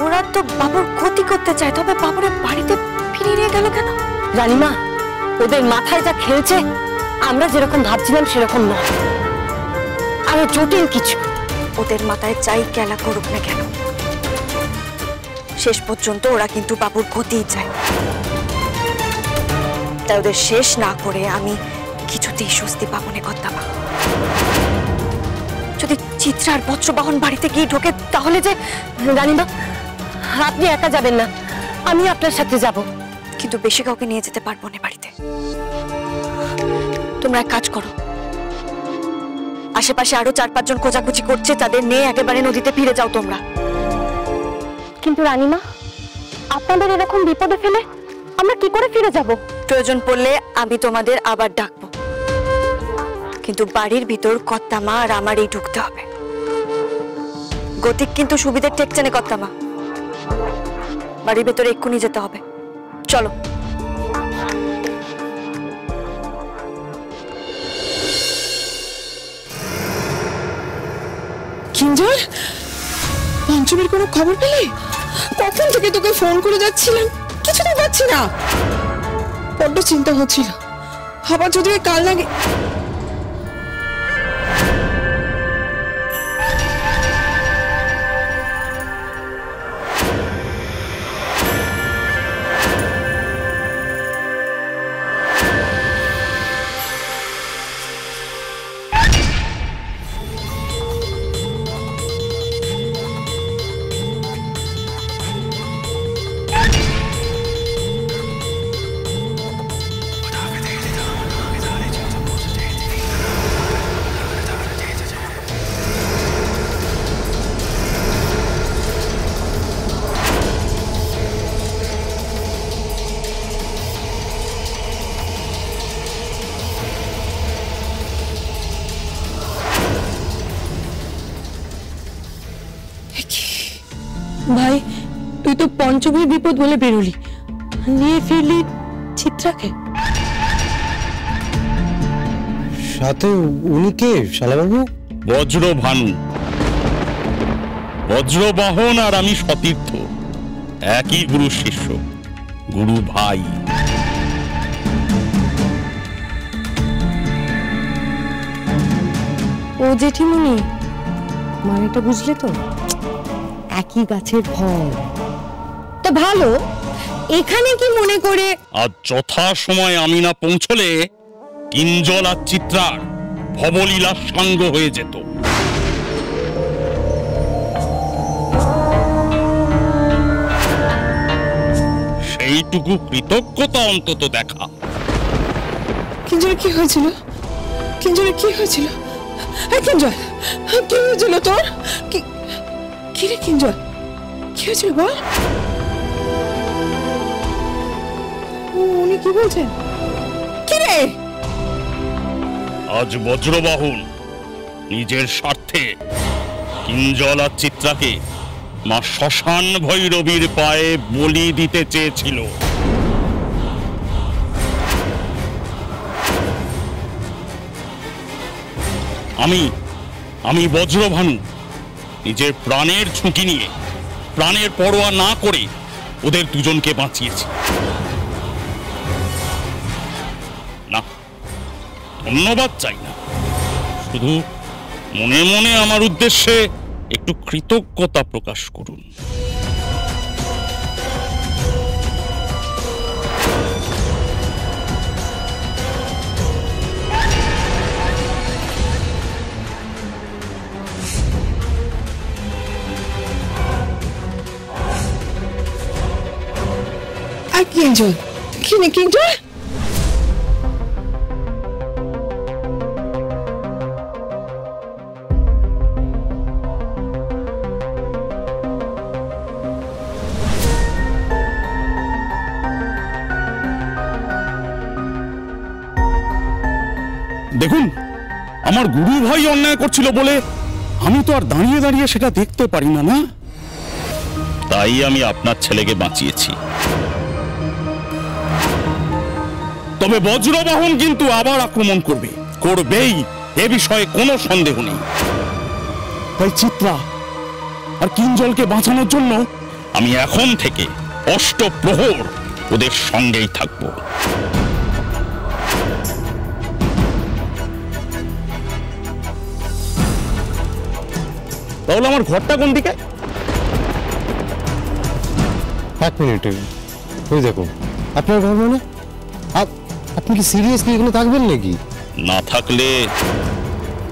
ওরা তো বাবুর ক্ষতি করতে চায়, তবে বাবুরে বাড়িতে ফিরিয়ে নিয়ে গেল কেন? রানীমা, ওদের মাথায় যা খেলছে আমরা যেরকম ভাবছিলাম সেরকম নয়, আরো জটিল কিছু। ওদের মাথায় যাই খেলা করুক না কেন, শেষ পর্যন্ত ওরা কিন্তু বাবুর ক্ষতিই চায়। তাই ওদের শেষ না করে আমি কিছুতেই স্বস্তি পাবো না কর্তামা। যদি চিত্রা আর বজ্রবাহন বাড়িতে গিয়ে ঢোকে তাহলে যে। রানীমা, আপনি একা যাবেন না, আমি আপনার সাথে যাব। কিন্তু বেশি কাউকে নিয়ে যেতে পারবো না বাড়িতে। তোমরা এক কাজ করো, আশেপাশে আরো 4-5 জন খোঁজাখুঁজি করছে, তাদের নিয়ে একেবারে নদীতে ফিরে যাও তোমরা। কিন্তু রানীমা, আপনাদের এরকম বিপদে ফেলে আমরা কি করে ফিরে যাব? প্রয়োজন পড়লে আমি তোমাদের আবার ডাকবো, কিন্তু বাড়ির ভিতর কর্তামা আর আমারই ঢুকতে হবে। গতিক কিন্তু সুবিধে ঠেকছে না কর্তামা, বাড়ির ভেতরে এক্ষুনি যেতে হবে। চলো। কিঞ্জল, পঞ্চমীর কোনো খবর পেলে? কখন থেকে তোকে ফোন করে যাচ্ছিলাম, কিছুতেই পাচ্ছি না। বড্ড চিন্তা হচ্ছিল, আবার যদি কাল লাগে। ভাই, তুই তো পঞ্চমীর বিপদ বলে বেরোলি, নিয়ে ফিরলি চিত্রাকে। সাথে উনি কে শালাবাবু? বজ্রভানু, বজ্রবাহন আর আমি সতীর্থ, একই গুরু শিষ্য, গুরু ভাই। ও জেঠিমণি, মানেটা বুঝলে তো? একই গাছের ফল। তা ভালো, এখানে কি মনে করে? আর যথা সময় আমি না পৌঁছলে কিঞ্জল আর চিত্রার ভবলীলার সাঙ্গ হয়ে যেত। সেইটুকু কৃতজ্ঞতা অন্তত দেখা। কিঞ্জলের কি হয়েছিল? কিঞ্জলের কি হয়েছিল? কিঞ্জল, কি হয়েছিল তোর? কি রে কিঞ্জল, কি হয়েছিল বল? উনি কি বলছেন? কি রে? আজ বজ্রবাহন নিজের স্বার্থে কিঞ্জল আর চিত্রাকে মা শ্মশান ভৈরবীর পায়ে বলি দিতে চেয়েছিল। আমি বজ্রভানু নিজের প্রাণের ঝুঁকি নিয়ে, প্রাণের পরোয়া না করে ওদের দুজনকে বাঁচিয়েছি। না, ধন্যবাদ চাই না, শুধু মনে মনে আমার উদ্দেশ্যে একটু কৃতজ্ঞতা প্রকাশ করুন। কিঞ্জল, কি নে কিঞ্জল? দেখুন, আমার গুরু ভাই অন্যায় করছিল বলে আমি তো আর দাঁড়িয়ে দাঁড়িয়ে সেটা দেখতে পারি না, না? তাই আমি আপনার ছেলেকে বাঁচিয়েছি। তবে বজ্রবাহন কিন্তু আবার আক্রমণ করবেই, এ বিষয়ে কোনো সন্দেহ নেই। তাই চিত্রা, আর কিঞ্জলকে বাঁচানোর জন্য আমি এখন থেকে অষ্টপ্রহর ওদের সঙ্গেই থাকবো। তাহলে আমার ঘরটা কোন দিকে? এক মিনিট, ওই দেখুন আপনার ঘর। মানে আপনি কি সিরিয়াসলি এখানে থাকবেন নাকি? না থাকলে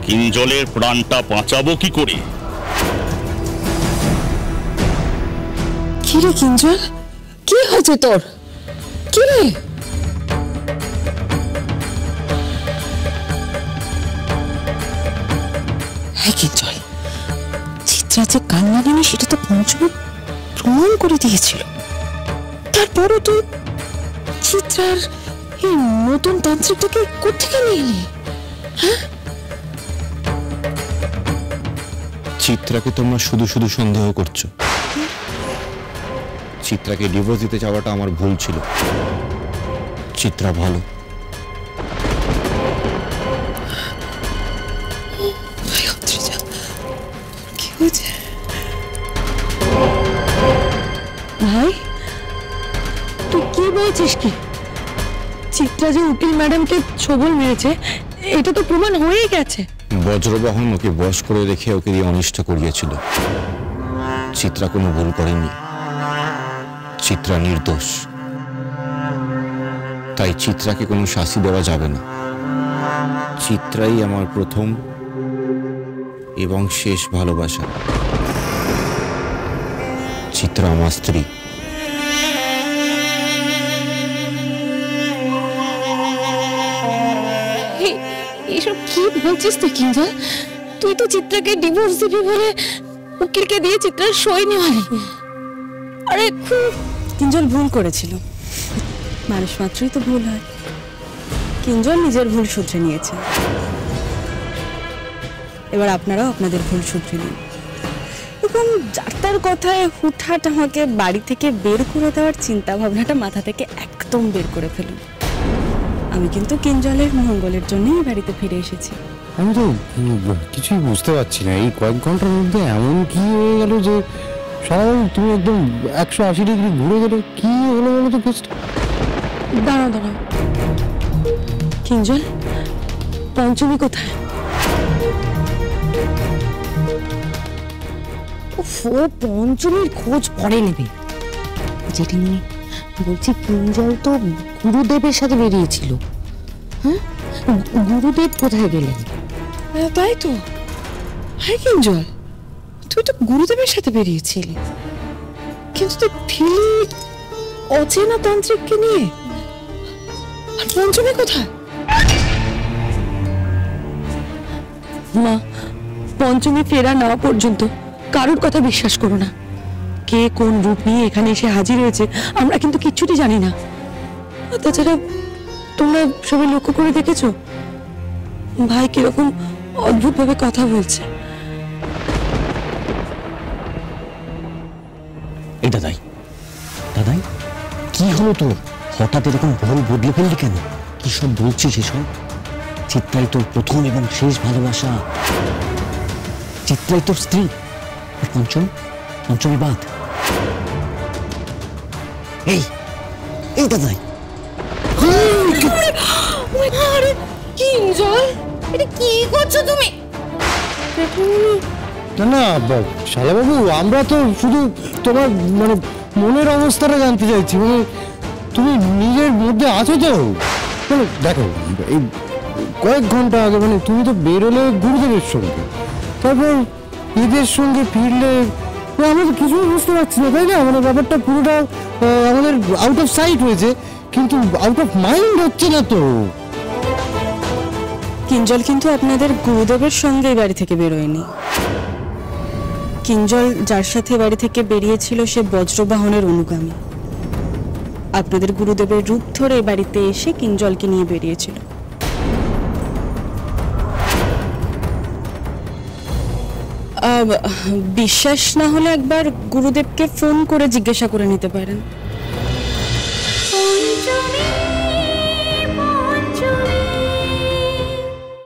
কিঞ্জলের প্রাণটা বাঁচাবো কি করে? কি রে কিঞ্জল, কি হয়েছে তোর? কি রে? হ্যাঁ কিঞ্জল, চিত্রা যে কান লাগেনি সেটা তো পঞ্চমী প্রমাণ করে দিয়েছিল। তারপরও তুই চিত্রার এই নতুন তান্ত্রিকটাকে কোত্থেকে নিয়ে এলি? হ্যাঁ, চিত্রাকে তোমরা শুধু শুধু সন্দেহ করছো। চিত্রাকে ডিভোর্স দিতে চাওয়াটা আমার ভুল ছিল। চিত্রা ভালো। কি হয়েছে ভাই? তুই কি বলছিস? কি চিত্রা যে উকিল ম্যাডামকে ছবল মেরেছে এটা তো প্রমাণ হয়েই গেছে। বজ্রবাহন ওকে বশ করে রেখে ওকে দিয়ে অনিষ্ট করিয়েছিল। চিত্রা কোনো ভুল করেনি। চিত্রা নির্দোষ। তাই চিত্রাকে কোনো শাস্তি দেওয়া যাবে না। চিত্রাই আমার প্রথম এবং শেষ ভালোবাসা। চিত্রা আমার স্ত্রী। এসব কি বলছিস তুই কিঞ্জল? তুই তো চিত্রাকে ডিভোর্স দিবি বলে উকিলকে দিয়ে চিত্রার সই নেওয়ালি। আরে কিঞ্জল ভুল করেছিল, মানুষ মাত্রই তো ভুল হয়। কিঞ্জল নিজের ভুল শুধরে নিয়েছে, এবার আপনারাও আপনাদের ভুল শুধরে নিন। এবং যার কথায় হুটহাট আমাকে বাড়ি থেকে বের করে দেওয়ার চিন্তা ভাবনাটা মাথা থেকে একদম বের করে ফেলুন। আমি কিন্তু কিঞ্জলের মঙ্গলের জন্যই বাড়িতে ফিরে এসেছি। আমি তো কিছুই বুঝতে পারছি না, এই কয়েক ঘন্টার মধ্যে এমন কি হয়ে গেল যে সারা তুমি একদম 180 ডিগ্রি ঘুরে গেলে। কি হলো বলো তো কেসটা? দাঁড়াও দাঁড়াও, কিঞ্জল পঞ্চমী কোথায়? ও পঞ্চমীর খোঁজ পরে নেবে। জেঠিমণি বলছি, কিঞ্জল তো গুরুদেবের সাথে বেরিয়েছিল। হ্যাঁ, গুরুদেব কোথায় গেলেন? তাই তো। হ্যাঁ কিঞ্জল, তুই তো গুরুদেবের সাথে বেরিয়েছিলি, কিন্তু তুই ফিরলি অচেনা তান্ত্রিককে নিয়ে। আর পঞ্চমী কোথায়? মা, পঞ্চমী ফেরা না পর্যন্ত কারোর কথা বিশ্বাস করো না। কে কোন রূপ নিয়ে এখানে এসে হাজির হয়েছে আমরা কিন্তু কিচ্ছুটি জানি না। তাছাড়া তোমরা সবাই লক্ষ্য করে দেখেছো ভাই কিরকম অদ্ভুত ভাবে কথা বলছে। এই দাদাই, দাদাই কি হলো তোর? হঠাৎ এরকম ভুল বদলে ফেললি কেন? কি সব বলছিস এসব? চিত্রাই তোর প্রথম এবং শেষ ভালোবাসা। চিত্রাই তোর স্ত্রী। আর পঞ্চমী বাদ। এই এই দাদাই, কিঞ্জল, এটা কি করছো তুমি? না না শালাবাবু, আমরা তো শুধু তোমার মানে মনের অবস্থাটা জানতে চাইছি। মানে তুমি নিজের মধ্যে আছো তো? মানে দেখো, এই কয়েক ঘন্টা আগে মানে তুমি তো বেরোলে গুরুদেবের সঙ্গে, তারপর এদের সঙ্গে ফিরলে আমরা তো কিছুই বুঝতে পারছি না, তাই না? মানে ব্যাপারটা পুরোটা আমাদের আউট অফ সাইট হয়েছে, কিন্তু আউট অফ মাইন্ড হচ্ছে না তো। কিঞ্জল কিন্তু আপনাদের গুরুদেবের সঙ্গে বাড়ি থেকে বেরোয়নি। কিঞ্জল যার সাথে বাড়ি থেকে বেরিয়েছিল সে বজ্রবাহনের অনুগামী। আপনাদের গুরুদেবের রূপ ধরে বাড়িতে এসে কিঞ্জলকে নিয়ে বেরিয়েছিল। বিশ্বাস না হলে একবার গুরুদেবকে ফোন করে জিজ্ঞাসা করে নিতে পারেন।